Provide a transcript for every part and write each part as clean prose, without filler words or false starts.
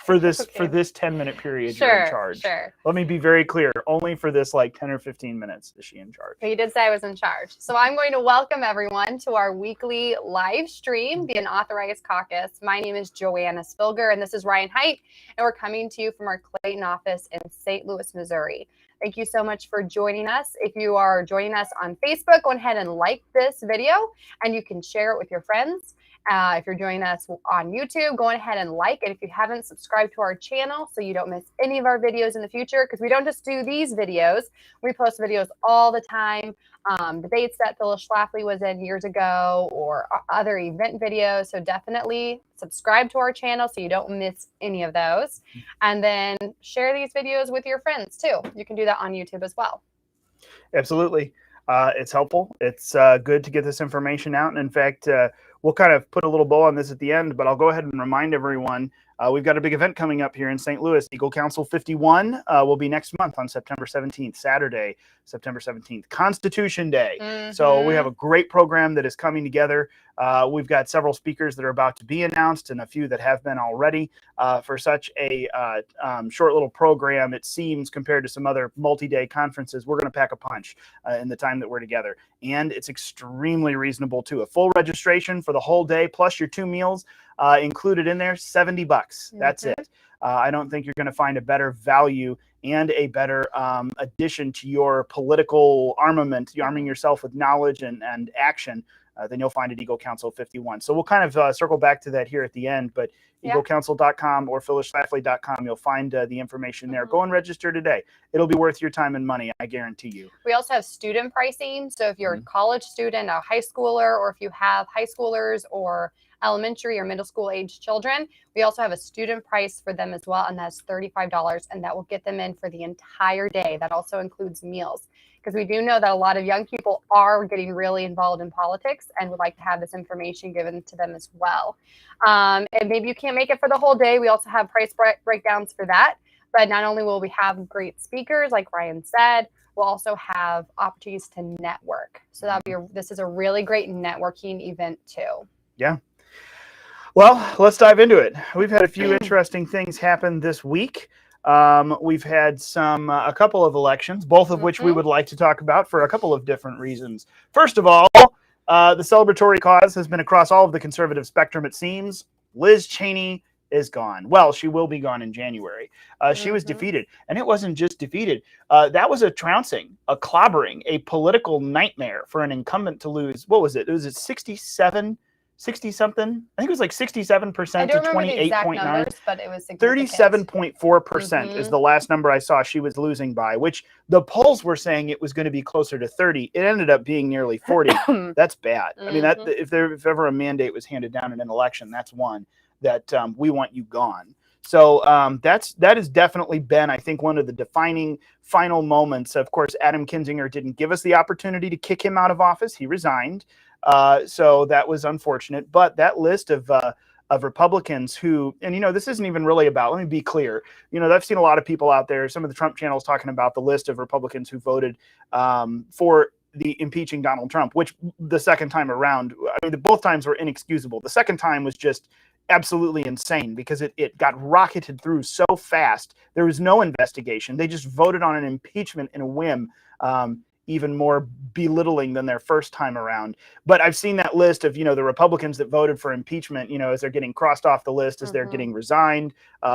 for this Okay. for this 10-minute period you're in charge. Sure. Let me be very clear. Only for this like 10 or 15 minutes is she in charge. He did say I was in charge. So I'm going to welcome everyone to our weekly live stream, the Unauthorized Caucus. My name is Joanna Spilger, and this is Ryan Height, and we're coming to you from our Clayton office in St. Louis, Missouri. Thank you so much for joining us. If you are joining us on Facebook, go ahead and like this video, and you can share it with your friends. If you're joining us on YouTube, go ahead and like it. If you haven't, subscribed to our channel so you don't miss any of our videos in the future, because we don't just do these videos. We post videos all the time, debates that Phyllis Schlafly was in years ago, or other event videos. So definitely subscribe to our channel so you don't miss any of those. And then share these videos with your friends too. You can do that on YouTube as well. Absolutely. It's helpful. It's good to get this information out. And in fact, we'll kind of put a little bow on this at the end, but I'll go ahead and remind everyone we've got a big event coming up here in St. Louis. Eagle Council 51 will be next month on September 17th, Saturday, September 17th, Constitution Day. So we have a great program that is coming together. We've got several speakers that are about to be announced and a few that have been already for such a short little program. It seems, compared to some other multi-day conferences, we're going to pack a punch in the time that we're together. And it's extremely reasonable too. A full registration for the whole day plus your 2 meals included in there, $70. That's it. I don't think you're going to find a better value and a better addition to your political armament, arming yourself with knowledge and action, then you'll find at Eagle Council 51. So we'll kind of circle back to that here at the end, but eaglecouncil.com or phyllisschlafly.com, you'll find the information there. Go and register today. It'll be worth your time and money, I guarantee you. We also have student pricing. So if you're a college student, a high schooler, or if you have high schoolers or elementary or middle school age children, we also have a student price for them as well, and that's $35, and that will get them in for the entire day. That also includes meals, because we do know that a lot of young people are getting really involved in politics and would like to have this information given to them as well. And maybe you can't make it for the whole day. We also have price breakdowns for that. But not only will we have great speakers, like Ryan said, we'll also have opportunities to network. So this is a really great networking event too. Yeah. Well, let's dive into it. We've had a few interesting things happen this week. We've had a couple of elections, both of which we would like to talk about for a couple of different reasons. First of all, the celebratory cause has been across all of the conservative spectrum, it seems. Liz Cheney is gone. Well, she will be gone in January. She was defeated, and it wasn't just defeated. That was a trouncing, a clobbering, a political nightmare for an incumbent to lose. What was it? It was at 60-something. I think it was like 67% to 28.9. But it was 37.4% is the last number I saw she was losing by, which the polls were saying it was going to be closer to 30. It ended up being nearly 40. That's bad. I mean, that if ever a mandate was handed down in an election, that's one that we want you gone. So that has definitely been, I think, one of the defining final moments. Of course, Adam Kinzinger didn't give us the opportunity to kick him out of office. He resigned. So that was unfortunate. But that list of Republicans who, and, this isn't even really about, let me be clear. I've seen a lot of people out there, some of the Trump channels talking about the list of Republicans who voted for the impeaching Donald Trump, which the second time around, I mean, both times were inexcusable. The second time was just absolutely insane because it got rocketed through so fast. There was no investigation. They just voted on an impeachment in a whim, even more belittling than their first time around. But I've seen that list of, the Republicans that voted for impeachment, as they're getting crossed off the list, as they're getting resigned,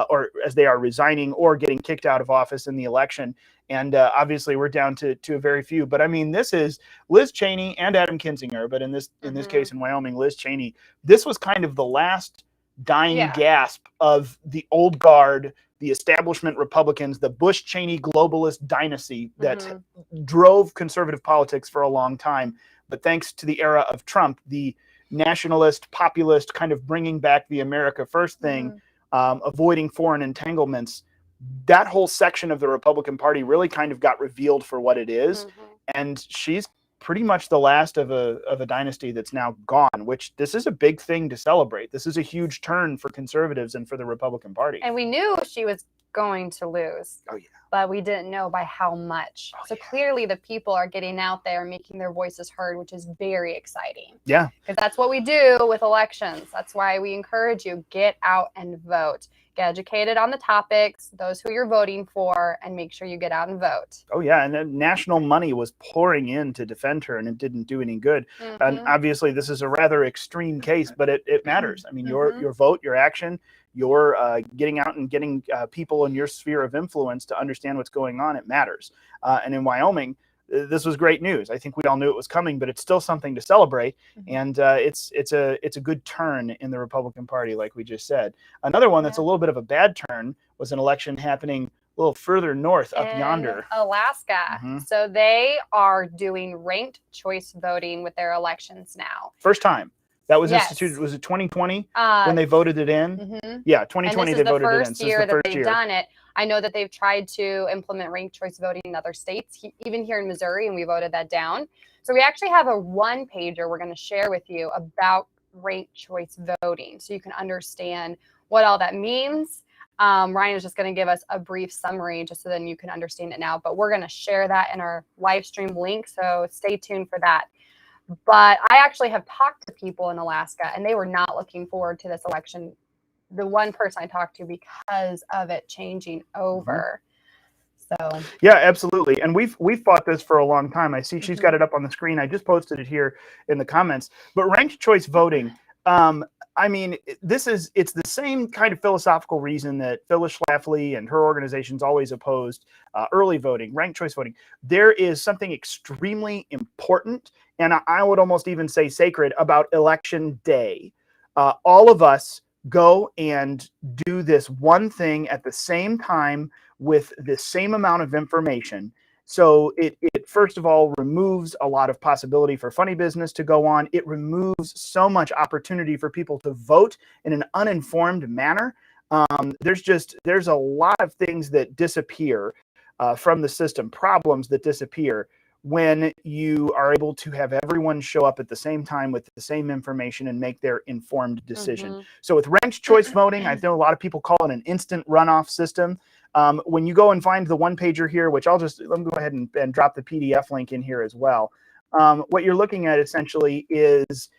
or as they are resigning or getting kicked out of office in the election. And obviously we're down to a very few. But I mean, this is Liz Cheney and Adam Kinzinger, but in this case in Wyoming, Liz Cheney. This was kind of the last dying gasp of the old guard, the establishment Republicans, the Bush-Cheney globalist dynasty that drove conservative politics for a long time. But thanks to the era of Trump, the nationalist, populist, kind of bringing back the America First thing, avoiding foreign entanglements, that whole section of the Republican Party really kind of got revealed for what it is. And she's pretty much the last of a dynasty that's now gone, which this is a big thing to celebrate. This is a huge turn for conservatives and for the Republican Party. And we knew she was going to lose. Oh, yeah. But we didn't know by how much. So clearly the people are getting out there, making their voices heard, which is very exciting. Yeah. Because that's what we do with elections. That's why we encourage you, get out and vote. get educated on the topics, those who you're voting for, and make sure you get out and vote. Oh yeah, and then national money was pouring in to defend her, and it didn't do any good. And obviously, this is a rather extreme case, but it matters. I mean, your vote, your action, your getting out and getting people in your sphere of influence to understand what's going on, it matters. And in Wyoming, this was great news. I think we all knew it was coming, but it's still something to celebrate. And it's a good turn in the Republican Party, like we just said. Another one that's a little bit of a bad turn was an election happening a little further north, up yonder. Alaska. So they are doing ranked choice voting with their elections now. First time. That was instituted, was it 2020 when they voted it in? Yeah, 2020 they voted it in. So it's the first year that they've done it. I know that they've tried to implement ranked choice voting in other states, even here in Missouri, and we voted that down. So we actually have a one-pager we're going to share with you about ranked choice voting so you can understand what all that means. Ryan is just going to give us a brief summary just so then you can understand it now. But we're going to share that in our live stream link, so stay tuned for that. But I actually have talked to people in Alaska, and they were not looking forward to this election. The one person I talked to because of it changing over. So yeah, absolutely. And we've fought this for a long time. I see she's got it up on the screen. I just posted it here in the comments. But ranked choice voting, I mean, it's the same kind of philosophical reason that Phyllis Schlafly and her organizations always opposed early voting, ranked choice voting. There is something extremely important, and I would almost even say sacred, about election day. All of us go and do this one thing at the same time with the same amount of information. So it first of all removes a lot of possibility for funny business to go on. It removes so much opportunity for people to vote in an uninformed manner. There's a lot of things that disappear from the system, problems that disappear when you are able to have everyone show up at the same time with the same information and make their informed decision. So with ranked choice voting, I know a lot of people call it an instant runoff system. When you go and find the one pager here, which let me go ahead and drop the PDF link in here as well. What you're looking at essentially is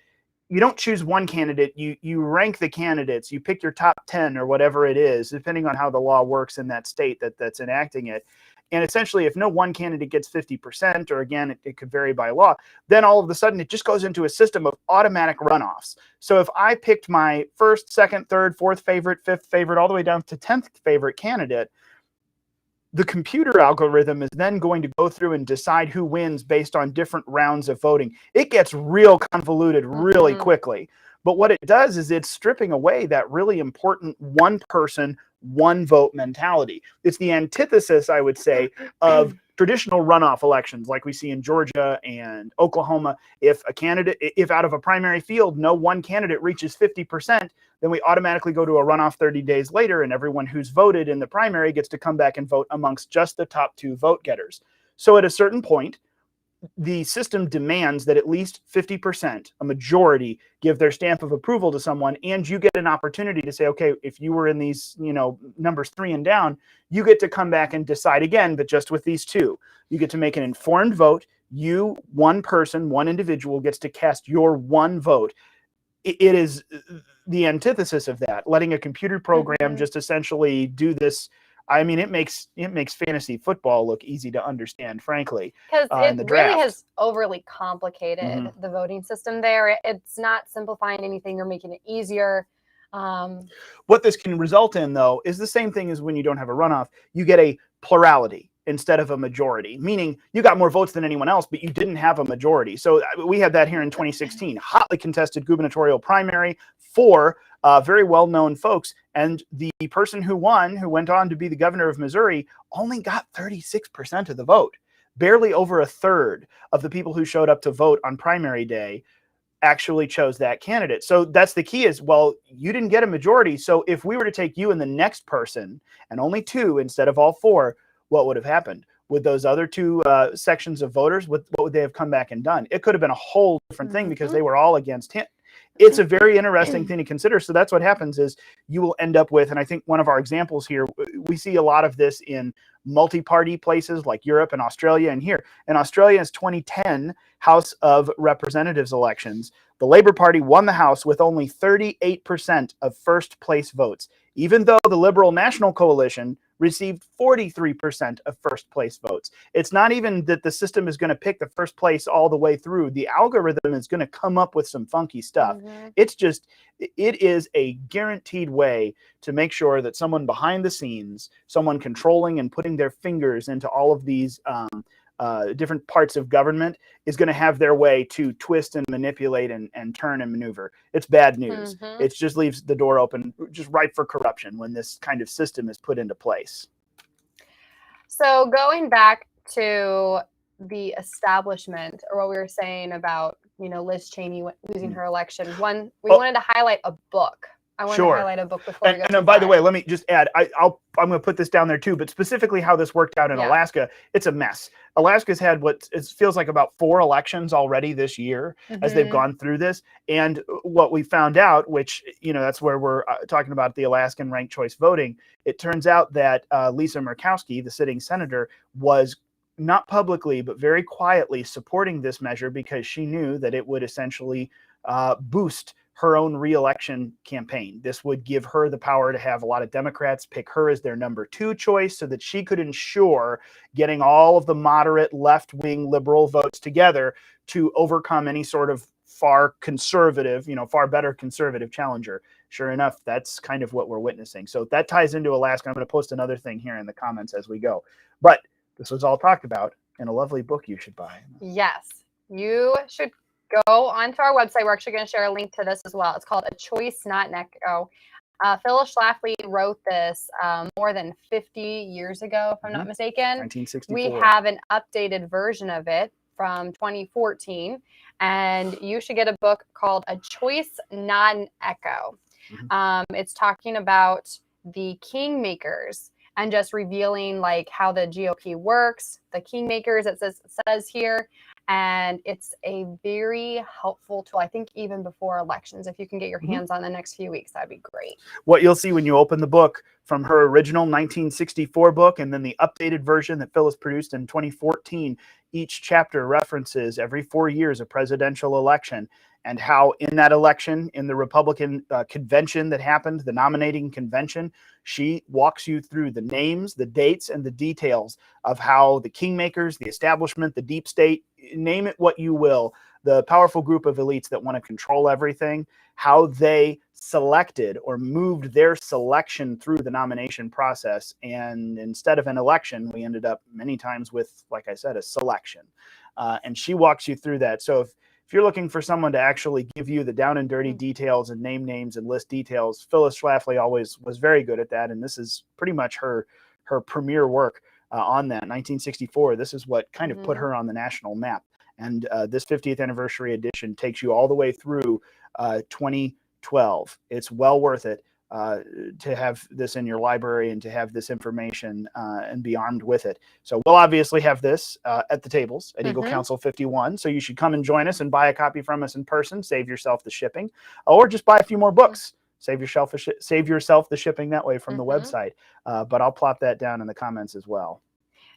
you don't choose one candidate, you rank the candidates, you pick your top 10 or whatever it is, depending on how the law works in that state that's enacting it. And essentially, if no one candidate gets 50%, or again, it could vary by law, then all of a sudden it just goes into a system of automatic runoffs. So if I picked my first, second, third, fourth favorite, fifth favorite, all the way down to 10th favorite candidate, the computer algorithm is then going to go through and decide who wins based on different rounds of voting. It gets real convoluted really quickly. But what it does is it's stripping away that really important one person, one vote mentality. It's the antithesis, I would say, of traditional runoff elections like we see in Georgia and Oklahoma. If out of a primary field, no one candidate reaches 50%, then we automatically go to a runoff 30 days later, and everyone who's voted in the primary gets to come back and vote amongst just the top two vote getters. So at a certain point, the system demands that at least 50%, a majority, give their stamp of approval to someone, and you get an opportunity to say, okay, if you were in these, numbers 3 and down, you get to come back and decide again, but just with these two. You get to make an informed vote. You, one person, one individual, gets to cast your one vote. It is the antithesis of that, letting a computer program just essentially do this. I mean, it makes fantasy football look easy to understand, frankly. Because it really has overly complicated the voting system there. It's not simplifying anything or making it easier. What this can result in, though, is the same thing as when you don't have a runoff. You get a plurality instead of a majority, meaning you got more votes than anyone else, but you didn't have a majority. So we had that here in 2016, hotly contested gubernatorial primary for very well-known folks. And the person who won, who went on to be the governor of Missouri, only got 36% of the vote. Barely over a third of the people who showed up to vote on primary day actually chose that candidate. So that's the key is, well, you didn't get a majority. So if we were to take you and the next person, and only two instead of all four, what would have happened? With those other two sections of voters, what would they have come back and done? It could have been a whole different thing because they were all against him. It's a very interesting thing to consider. So that's what happens is you will end up with, and I think one of our examples here, we see a lot of this in multi-party places like Europe and Australia. And here in Australia's 2010 House of Representatives elections, the Labour Party won the House with only 38% of first place votes. even though the Liberal National Coalition received 43% of first place votes. It's not even that the system is going to pick the first place all the way through. The algorithm is going to come up with some funky stuff. It's just, it is a guaranteed way to make sure that someone behind the scenes, someone controlling and putting their fingers into all of these different parts of government, is going to have their way to twist and manipulate and turn and maneuver. It's bad news. It just leaves the door open, just ripe for corruption when this kind of system is put into place. So going back to the establishment, or what we were saying about, Liz Cheney losing her election, we wanted to highlight a book. I want to highlight a book before we go. And by the way, let me just add, I'm going to put this down there too, but specifically how this worked out in Alaska, it's a mess. Alaska's had what it feels like about 4 elections already this year as they've gone through this. And what we found out, which, that's where we're talking about the Alaskan ranked choice voting. It turns out that Lisa Murkowski, the sitting senator, was not publicly, but very quietly supporting this measure because she knew that it would essentially boost her own re-election campaign. This would give her the power to have a lot of Democrats pick her as their number 2 choice so that she could ensure getting all of the moderate left-wing liberal votes together to overcome any sort of far better conservative challenger. Sure enough, that's kind of what we're witnessing. So that ties into Alaska. I'm going to post another thing here in the comments as we go. But this was all talked about in a lovely book you should buy. Yes, you should go onto our website. We're actually going to share a link to this as well. It's called A Choice, Not an Echo. Phyllis Schlafly wrote this more than 50 years ago, if I'm not mistaken. 1964. We have an updated version of it from 2014, and you should get a book called A Choice, Not an Echo. It's talking about the Kingmakers and just revealing like how the GOP works, the Kingmakers, it says here. And it's a very helpful tool, I think, even before elections. If you can get your hands on the next few weeks, that'd be great. What you'll see when you open the book from her original 1964 book and then the updated version that Phyllis produced in 2014, each chapter references every 4 years a presidential election and how in that election, in the Republican convention that happened, the nominating convention, she walks you through the names, the dates, and the details of how the Kingmakers, the establishment, the deep state, name it what you will, the powerful group of elites that want to control everything, how they selected or moved their selection through the nomination process. And instead of an election, we ended up many times with, like I said, a selection. And she walks you through that. So if you're looking for someone to actually give you the down and dirty details and name names and list details, Phyllis Schlafly always was very good at that. And this is pretty much her premier work on that. 1964, this is what kind of put her on the national map. And this 50th anniversary edition takes you all the way through 2012. It's well worth it to have this in your library and to have this information and be armed with it. So we'll obviously have this at the tables at Eagle Council 51. So you should come and join us and buy a copy from us in person, save yourself the shipping, or just buy a few more books. Save yourself the shipping that way from the website. But I'll plop that down in the comments as well.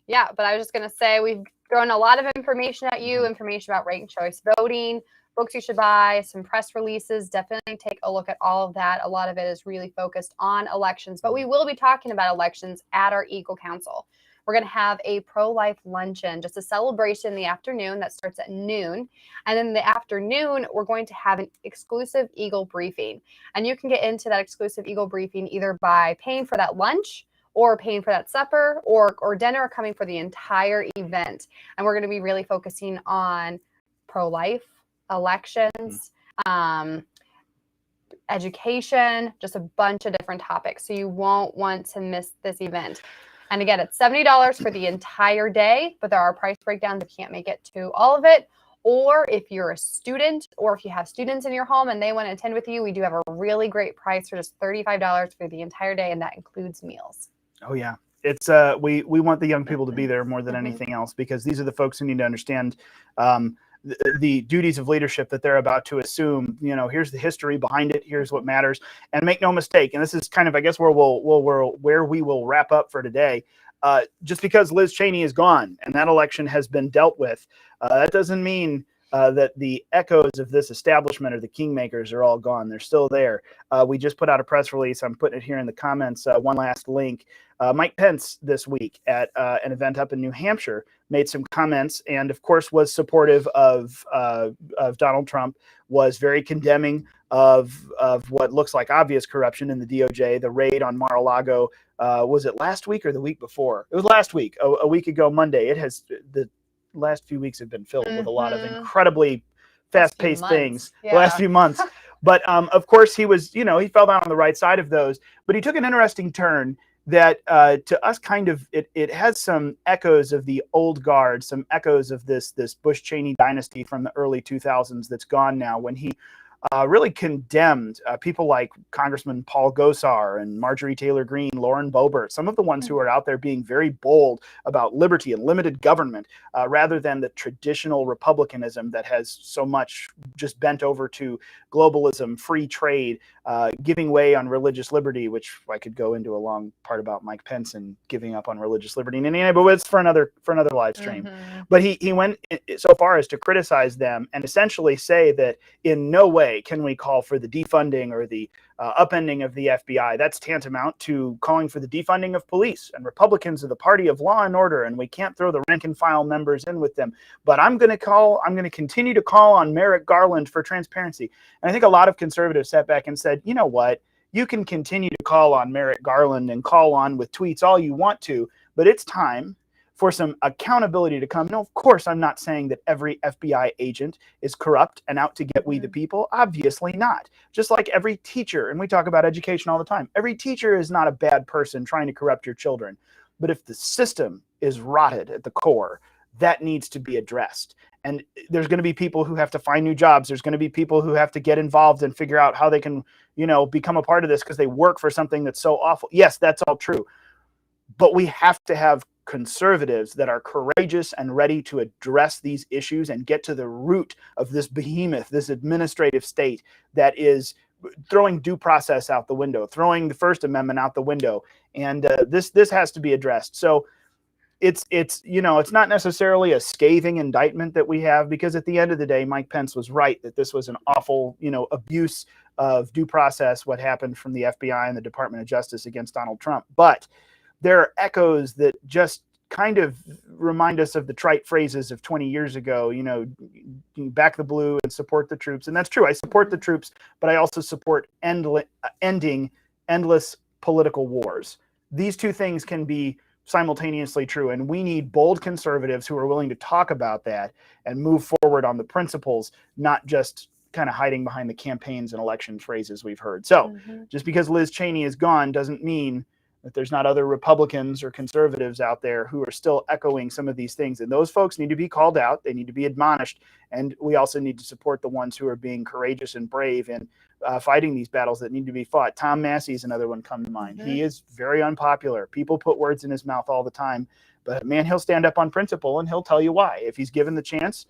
Yeah, but I was just going to say we've thrown a lot of information at you, information about ranked choice voting, books you should buy, some press releases. Definitely take a look at all of that. A lot of it is really focused on elections, but we will be talking about elections at our Eagle Council. We're going to have a pro-life luncheon, just a celebration in the afternoon that starts at noon. And then in the afternoon, we're going to have an exclusive Eagle briefing. And you can get into that exclusive Eagle briefing either by paying for that lunch or paying for that supper or dinner, coming for the entire event. And we're going to be really focusing on pro-life, elections, education, just a bunch of different topics. So you won't want to miss this event. And again, it's $70 for the entire day, but there are price breakdowns if you can't make it to all of it. Or if you're a student, or if you have students in your home and they want to attend with you, we do have a really great price for just $35 for the entire day, and that includes meals. Oh yeah, it's we want the young people to be there more than anything else, because these are the folks who need to understand the duties of leadership that they're about to assume. You know, here's the history behind it. Here's what matters, and make no mistake. And this is kind of, I guess, where we will wrap up for today. Just because Liz Cheney is gone and that election has been dealt with, that doesn't mean that the echoes of this establishment or the Kingmakers are all gone. They're still there. We just put out a press release. I'm putting it here in the comments. One last link. Mike Pence this week at an event up in New Hampshire made some comments and, of course, was supportive of Donald Trump, was very condemning of what looks like obvious corruption in the DOJ, the raid on Mar-a-Lago. Was it last week or the week before? It was last week, a week ago Monday. The last few weeks have been filled with a lot of incredibly fast-paced things the last few months. But of course, he was, he fell down on the right side of those. But he took an interesting turn that to us kind of, it has some echoes of the old guard, some echoes of this Bush-Cheney dynasty from the early 2000s that's gone now, when he really condemned people like Congressman Paul Gosar and Marjorie Taylor Greene, Lauren Boebert, some of the ones who are out there being very bold about liberty and limited government, rather than the traditional republicanism that has so much just bent over to globalism, free trade, giving way on religious liberty, which I could go into a long part about Mike Pence and giving up on religious liberty in Indiana, but it's for another live stream. But he went so far as to criticize them and essentially say that in no way can we call for the defunding or the upending of the FBI. That's tantamount to calling for the defunding of police, and Republicans are the party of law and order, and we can't throw the rank and file members in with them. But I'm going to continue to call on Merrick Garland for transparency. And I think a lot of conservatives sat back and said, you know what? You can continue to call on Merrick Garland and call on with tweets all you want to, but it's time for some accountability to come. No, of course, I'm not saying that every FBI agent is corrupt and out to get we the people. Obviously not. Just like every teacher, and we talk about education all the time, every teacher is not a bad person trying to corrupt your children. But if the system is rotted at the core, that needs to be addressed. And there's going to be people who have to find new jobs. There's going to be people who have to get involved and figure out how they can, become a part of this because they work for something that's so awful. Yes, that's all true. But we have to have conservatives that are courageous and ready to address these issues and get to the root of this behemoth, this administrative state that is throwing due process out the window, throwing the First Amendment out the window. And this has to be addressed. So it's not necessarily a scathing indictment that we have, because at the end of the day, Mike Pence was right that this was an awful, abuse of due process, what happened from the FBI and the Department of Justice against Donald Trump. But there are echoes that just kind of remind us of the trite phrases of 20 years ago, back the blue and support the troops. And that's true. I support the troops, but I also support ending endless political wars. These two things can be simultaneously true. And we need bold conservatives who are willing to talk about that and move forward on the principles, not just kind of hiding behind the campaigns and election phrases we've heard. So just because Liz Cheney is gone doesn't mean that there's not other Republicans or conservatives out there who are still echoing some of these things. And those folks need to be called out. They need to be admonished. And we also need to support the ones who are being courageous and brave and fighting these battles that need to be fought. Tom Massey is another one come to mind. He is very unpopular. People put words in his mouth all the time. But, man, he'll stand up on principle and he'll tell you why. If he's given the chance,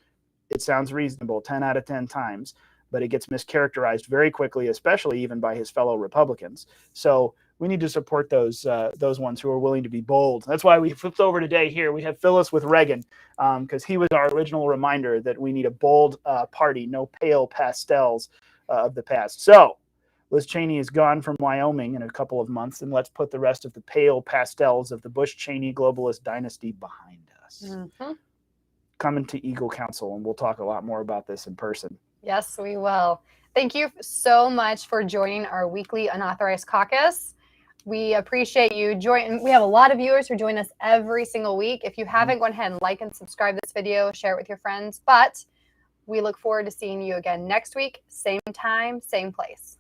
it sounds reasonable 10 out of 10 times. But it gets mischaracterized very quickly, especially even by his fellow Republicans. So we need to support those ones who are willing to be bold. That's why we flipped over today here. We have Phyllis with Reagan, because he was our original reminder that we need a bold party, no pale pastels of the past. So Liz Cheney is gone from Wyoming in a couple of months, and let's put the rest of the pale pastels of the Bush-Cheney globalist dynasty behind us. Coming to Eagle Council, and we'll talk a lot more about this in person. Yes, we will. Thank you so much for joining our weekly Unauthorized Caucus. We appreciate you joining. We have a lot of viewers who join us every single week. If you haven't, go ahead and like and subscribe this video, share it with your friends. But we look forward to seeing you again next week, same time, same place.